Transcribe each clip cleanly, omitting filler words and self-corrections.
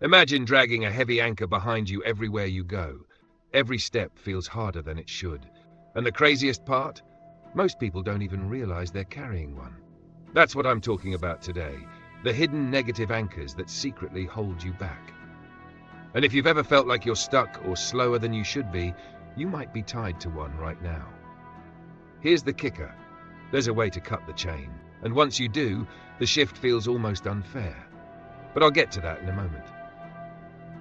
Imagine dragging a heavy anchor behind you everywhere you go. Every step feels harder than it should. And the craziest part? Most people don't even realize they're carrying one. That's what I'm talking about today. The hidden negative anchors that secretly hold you back. And if you've ever felt like you're stuck or slower than you should be, you might be tied to one right now. Here's the kicker. There's a way to cut the chain. And once you do, the shift feels almost unfair. But I'll get to that in a moment.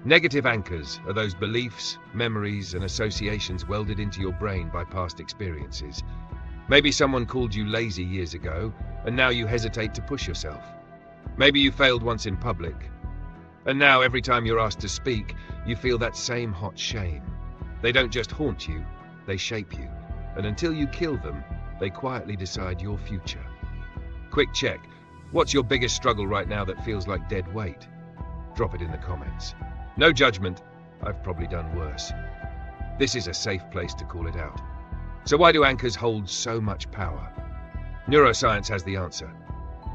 Negative anchors are those beliefs, memories, and associations welded into your brain by past experiences. Maybe someone called you lazy years ago, and now you hesitate to push yourself. Maybe you failed once in public, and now every time you're asked to speak, you feel that same hot shame. They don't just haunt you, they shape you. And until you kill them, they quietly decide your future. Quick check. What's your biggest struggle right now that feels like dead weight? Drop it in the comments. No judgment. I've probably done worse. This is a safe place to call it out. So why do anchors hold so much power? Neuroscience has the answer.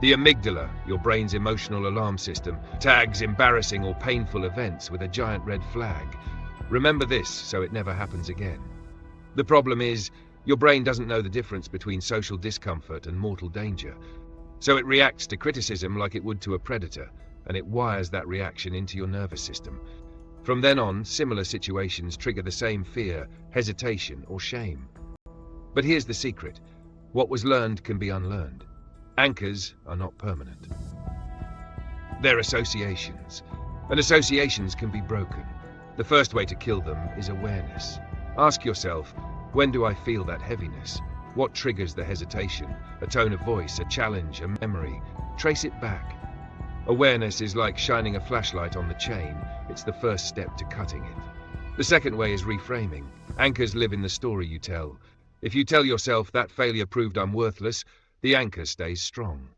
The amygdala, your brain's emotional alarm system, tags embarrassing or painful events with a giant red flag. Remember this so it never happens again. The problem is, your brain doesn't know the difference between social discomfort and mortal danger. So it reacts to criticism like it would to a predator, and it wires that reaction into your nervous system. From then on, similar situations trigger the same fear, hesitation, or shame. But here's the secret. What was learned can be unlearned. Anchors are not permanent. They're associations, and associations can be broken. The first way to kill them is awareness. Ask yourself, when do I feel that heaviness? What triggers the hesitation? A tone of voice, a challenge, a memory? Trace it back. Awareness is like shining a flashlight on the chain. It's the first step to cutting it. The second way is reframing. Anchors live in the story you tell. If you tell yourself that failure proved I'm worthless, the anchor stays strong.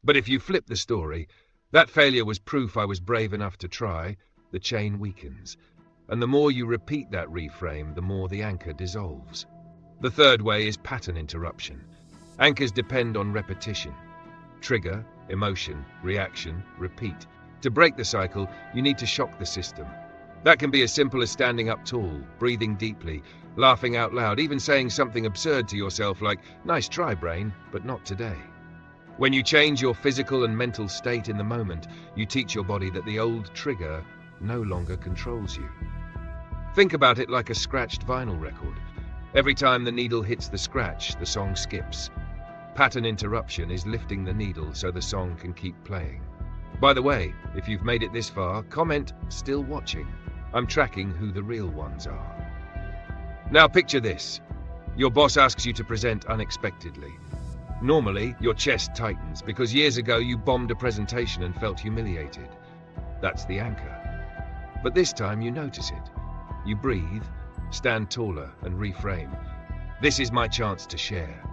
But if you flip the story, that failure was proof I was brave enough to try, the chain weakens. And the more you repeat that reframe, the more the anchor dissolves. The third way is pattern interruption. Anchors depend on repetition. Trigger, emotion, reaction, repeat. To break the cycle, you need to shock the system. That can be as simple as standing up tall, breathing deeply, laughing out loud, even saying something absurd to yourself like, "Nice try, brain, but not today." When you change your physical and mental state in the moment, you teach your body that the old trigger no longer controls you. Think about it like a scratched vinyl record. Every time the needle hits the scratch, the song skips. Pattern interruption is lifting the needle so the song can keep playing. By the way, if you've made it this far, comment, "Still watching." I'm tracking who the real ones are. Now picture this. Your boss asks you to present unexpectedly. Normally, your chest tightens because years ago you bombed a presentation and felt humiliated. That's the anchor. But this time you notice it. You breathe, stand taller, and reframe. This is my chance to share.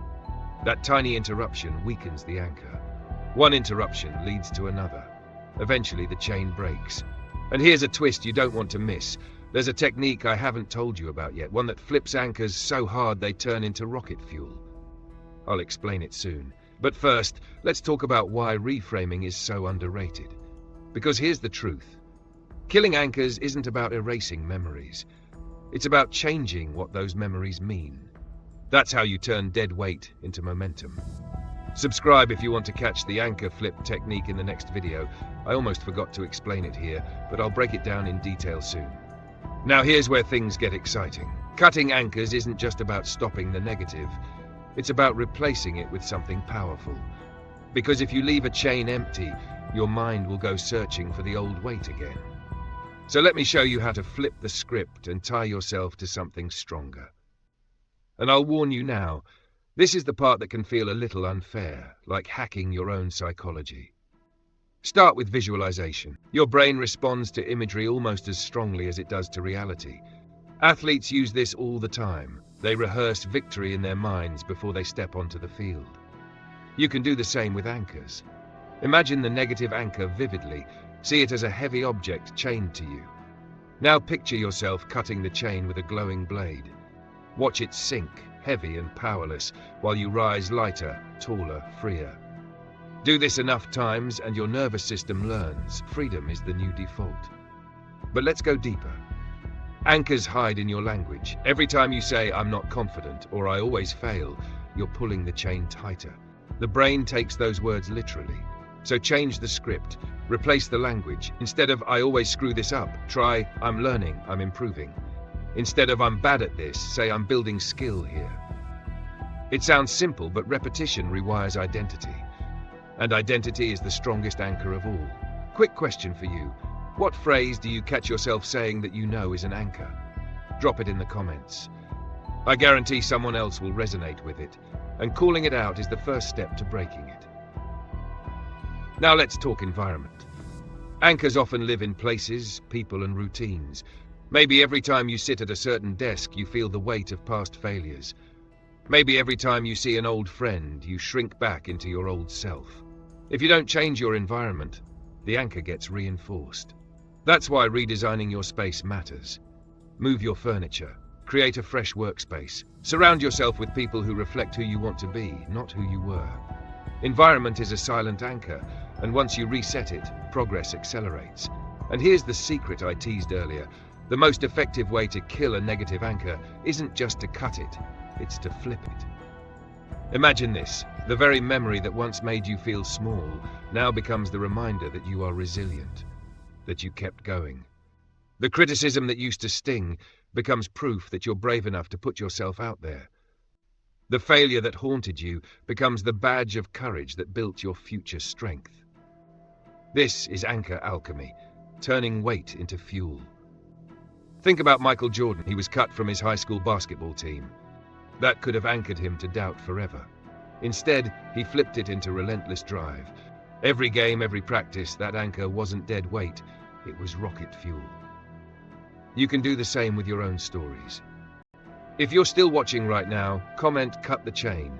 That tiny interruption weakens the anchor. One interruption leads to another. Eventually the chain breaks. And here's a twist you don't want to miss. There's a technique I haven't told you about yet, one that flips anchors so hard they turn into rocket fuel. I'll explain it soon. But first, let's talk about why reframing is so underrated. Because here's the truth. Killing anchors isn't about erasing memories. It's about changing what those memories mean. That's how you turn dead weight into momentum. Subscribe if you want to catch the anchor flip technique in the next video. I almost forgot to explain it here, but I'll break it down in detail soon. Now here's where things get exciting. Cutting anchors isn't just about stopping the negative. It's about replacing it with something powerful. Because if you leave a chain empty, your mind will go searching for the old weight again. So let me show you how to flip the script and tie yourself to something stronger. And I'll warn you now, this is the part that can feel a little unfair, like hacking your own psychology. Start with visualization. Your brain responds to imagery almost as strongly as it does to reality. Athletes use this all the time. They rehearse victory in their minds before they step onto the field. You can do the same with anchors. Imagine the negative anchor vividly. See it as a heavy object chained to you. Now picture yourself cutting the chain with a glowing blade. Watch it sink, heavy and powerless, while you rise lighter, taller, freer. Do this enough times and your nervous system learns freedom is the new default. But let's go deeper. Anchors hide in your language. Every time you say, "I'm not confident," or "I always fail," you're pulling the chain tighter. The brain takes those words literally. So change the script. Replace the language. Instead of "I always screw this up," try "I'm learning, I'm improving." Instead of "I'm bad at this," say "I'm building skill here." It sounds simple, but repetition rewires identity. And identity is the strongest anchor of all. Quick question for you. What phrase do you catch yourself saying that you know is an anchor? Drop it in the comments. I guarantee someone else will resonate with it, and calling it out is the first step to breaking it. Now let's talk environment. Anchors often live in places, people, and routines. Maybe every time you sit at a certain desk, you feel the weight of past failures. Maybe every time you see an old friend, you shrink back into your old self. If you don't change your environment, the anchor gets reinforced. That's why redesigning your space matters. Move your furniture. Create a fresh workspace. Surround yourself with people who reflect who you want to be, not who you were. Environment is a silent anchor, and once you reset it, progress accelerates. And here's the secret I teased earlier. The most effective way to kill a negative anchor isn't just to cut it, it's to flip it. Imagine this. The very memory that once made you feel small now becomes the reminder that you are resilient, that you kept going. The criticism that used to sting becomes proof that you're brave enough to put yourself out there. The failure that haunted you becomes the badge of courage that built your future strength. This is anchor alchemy, turning weight into fuel. Think about Michael Jordan. He was cut from his high school basketball team. That could have anchored him to doubt forever. Instead, he flipped it into relentless drive. Every game, every practice, that anchor wasn't dead weight, it was rocket fuel. You can do the same with your own stories. If you're still watching right now, comment "Cut the Chain."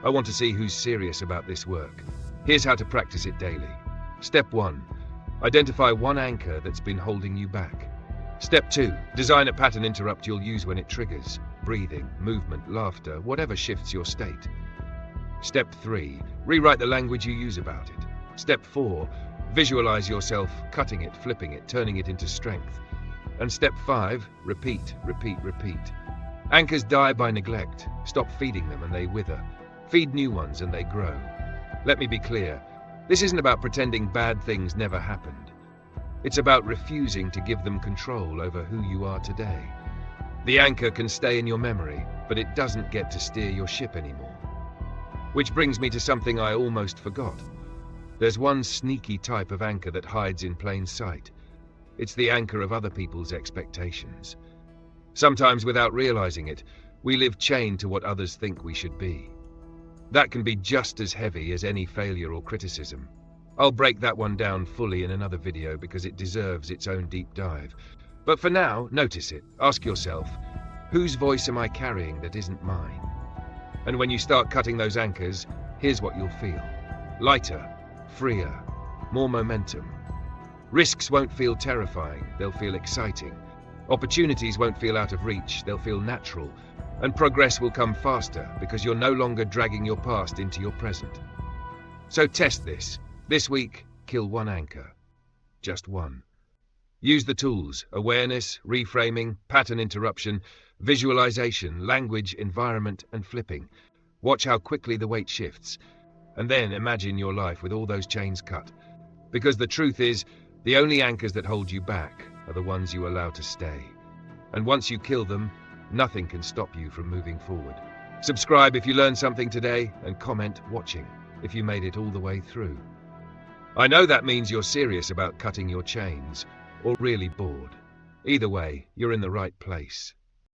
I want to see who's serious about this work. Here's how to practice it daily. Step 1. Identify one anchor that's been holding you back. Step 2. Design a pattern interrupt you'll use when it triggers. Breathing, movement, laughter, whatever shifts your state. Step 3. Rewrite the language you use about it. Step 4. Visualize yourself cutting it, flipping it, turning it into strength. And step 5. Repeat, repeat, repeat. Anchors die by neglect. Stop feeding them and they wither. Feed new ones and they grow. Let me be clear. This isn't about pretending bad things never happened. It's about refusing to give them control over who you are today. The anchor can stay in your memory, but it doesn't get to steer your ship anymore. Which brings me to something I almost forgot. There's one sneaky type of anchor that hides in plain sight. It's the anchor of other people's expectations. Sometimes, without realizing it, we live chained to what others think we should be. That can be just as heavy as any failure or criticism. I'll break that one down fully in another video because it deserves its own deep dive. But for now, notice it. Ask yourself, whose voice am I carrying that isn't mine? And when you start cutting those anchors, here's what you'll feel. Lighter, freer, more momentum. Risks won't feel terrifying, they'll feel exciting. Opportunities won't feel out of reach, they'll feel natural. And progress will come faster because you're no longer dragging your past into your present. So test this. This week, kill one anchor. Just one. Use the tools: awareness, reframing, pattern interruption, visualization, language, environment, and flipping. Watch how quickly the weight shifts. And then imagine your life with all those chains cut. Because the truth is, the only anchors that hold you back are the ones you allow to stay. And once you kill them, nothing can stop you from moving forward. Subscribe if you learned something today, and comment "watching" if you made it all the way through. I know that means you're serious about cutting your chains, or really bored. Either way, you're in the right place.